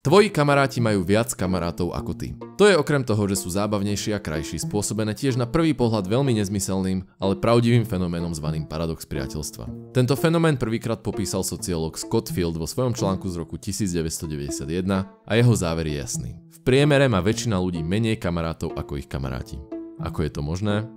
Tvoji kamaráti majú viac kamarátov ako ty. To je okrem toho, že sú zábavnejší a krajší, spôsobené tiež na prvý pohľad veľmi nezmyselným, ale pravdivým fenoménom zvaným paradox priateľstva. Tento fenomén prvýkrát popísal sociológ Scott Field vo svojom článku z roku 1991 a jeho záver je jasný. V priemere má väčšina ľudí menej kamarátov ako ich kamaráti. Ako je to možné?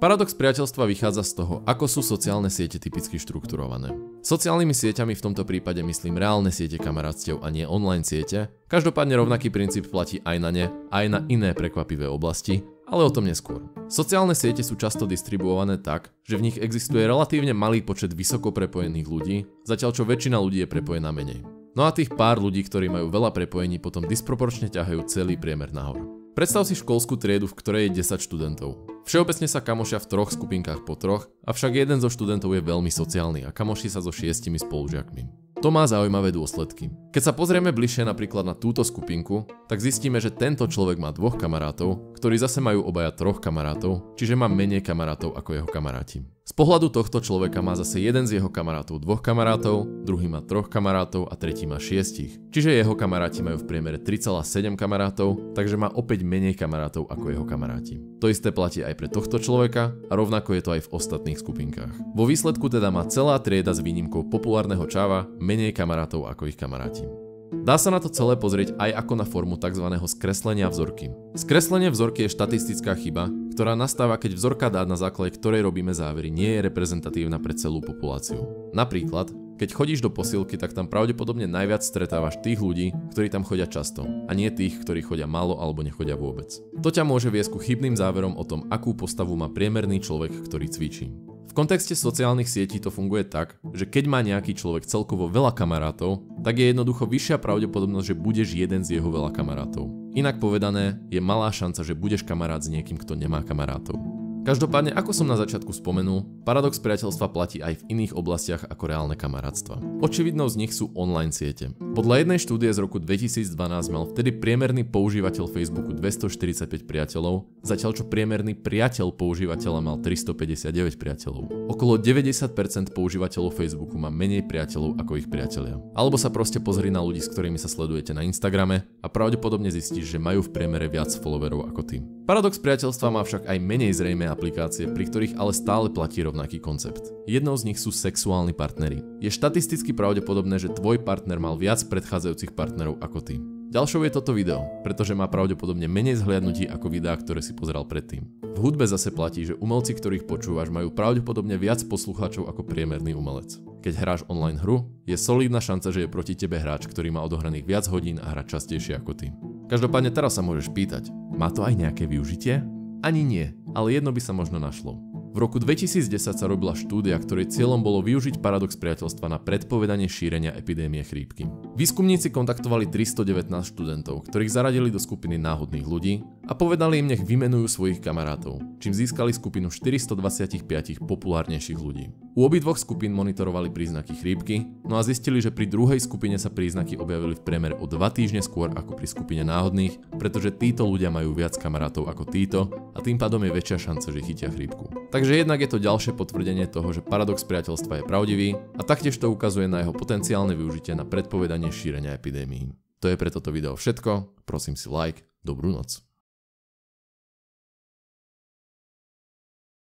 Paradox priateľstva vychádza z toho, ako sú sociálne siete typicky štrukturované. Sociálnymi sieťami v tomto prípade myslím reálne siete kamarátstiev a nie online siete. Každopádne rovnaký princíp platí aj na ne, aj na iné prekvapivé oblasti, ale o tom neskôr. Sociálne siete sú často distribuované tak, že v nich existuje relatívne malý počet vysoko prepojených ľudí, zatiaľ čo väčšina ľudí je prepojená menej. No a tých pár ľudí, ktorí majú veľa prepojení, potom disproporčne ťahajú celý priemer nahor. Predstav si školskú triedu, v ktorej je 10 študentov. Všeobecne sa kamošia v 3 skupinkách po 3, avšak jeden zo študentov je veľmi sociálny a kamoší sa so 6 spolužiakmi. To má zaujímavé dôsledky. Keď sa pozrieme bližšie napríklad na túto skupinku, tak zistíme, že tento človek má 2 kamarátov, ktorí zase majú obaja 3 kamarátov, čiže má menej kamarátov ako jeho kamaráti. Z pohľadu tohto človeka má zase jeden z jeho kamarátov 2 kamarátov, druhý má 3 kamarátov a tretí má 6. Čiže jeho kamaráti majú v priemere 3,7 kamarátov, takže má opäť menej kamarátov ako jeho kamaráti. To isté platí aj pre tohto človeka a rovnako je to aj v ostatných skupinkách. Vo výsledku teda má celá trieda s výnimkou populárneho čava menej kamarátov ako ich kamaráti. Dá sa na to celé pozrieť aj ako na formu tzv. Skreslenia vzorky. Skreslenie vzorky je štatistická chyba, ktorá nastáva, keď vzorka dát, na základe ktorej robíme závery, nie je reprezentatívna pre celú populáciu. Napríklad, keď chodíš do posilky, tak tam pravdepodobne najviac stretávaš tých ľudí, ktorí tam chodia často, a nie tých, ktorí chodia málo alebo nechodia vôbec. To ťa môže viesť ku chybným záverom o tom, akú postavu má priemerný človek, ktorý cvičí. V kontexte sociálnych sietí to funguje tak, že keď má nejaký človek celkovo veľa kamarátov, tak je jednoducho vyššia pravdepodobnosť, že budeš jeden z jeho veľa kamarátov. Inak povedané, je malá šanca, že budeš kamarát s niekým, kto nemá kamarátov. Každopádne, ako som na začiatku spomenul, paradox priateľstva platí aj v iných oblastiach ako reálne kamarátstva. Očividnou z nich sú online siete. Podľa jednej štúdie z roku 2012 mal vtedy priemerný používateľ Facebooku 245 priateľov, zatiaľ čo priemerný priateľ používateľa mal 359 priateľov. Okolo 90% používateľov Facebooku má menej priateľov ako ich priatelia. Alebo sa proste pozri na ľudí, s ktorými sa sledujete na Instagrame a pravdepodobne zistíš, že majú v priemere viac followerov ako ty. Paradox priateľstva má však aj menej zrejmé aplikácie, pri ktorých ale stále platí rovnaký koncept. Jednou z nich sú sexuálni partneri. Je štatisticky pravdepodobné, že tvoj partner mal viac predchádzajúcich partnerov ako ty. Ďalšou je toto video, pretože má pravdepodobne menej zhliadnutí ako videá, ktoré si pozeral predtým. V hudbe zase platí, že umelci, ktorých počúvaš, majú pravdepodobne viac poslucháčov ako priemerný umelec. Keď hráš online hru, je solidná šanca, že je proti tebe hráč, ktorý má odohraných viac hodín a hrá častejšie ako ty. Každopádne teraz sa môžeš pýtať, má to aj nejaké využitie? Ani nie, ale jedno by sa možno našlo. V roku 2010 sa robila štúdia, ktorej cieľom bolo využiť paradox priateľstva na predpovedanie šírenia epidémie chrípky. Výskumníci kontaktovali 319 študentov, ktorých zaradili do skupiny náhodných ľudí a povedali im, nech vymenujú svojich kamarátov, čím získali skupinu 425 populárnejších ľudí. U obidvoch skupín monitorovali príznaky chrípky, no a zistili, že pri druhej skupine sa príznaky objavili v priemere o 2 týždne skôr ako pri skupine náhodných, pretože títo ľudia majú viac kamarátov ako títo a tým pádom je väčšia šanca, že chytia chrípku. Takže jednak je to ďalšie potvrdenie toho, že paradox priateľstva je pravdivý a taktiež to ukazuje na jeho potenciálne využitie na predpovedanie šírenia epidémií. To je pre toto video všetko, prosím si like, dobrú noc.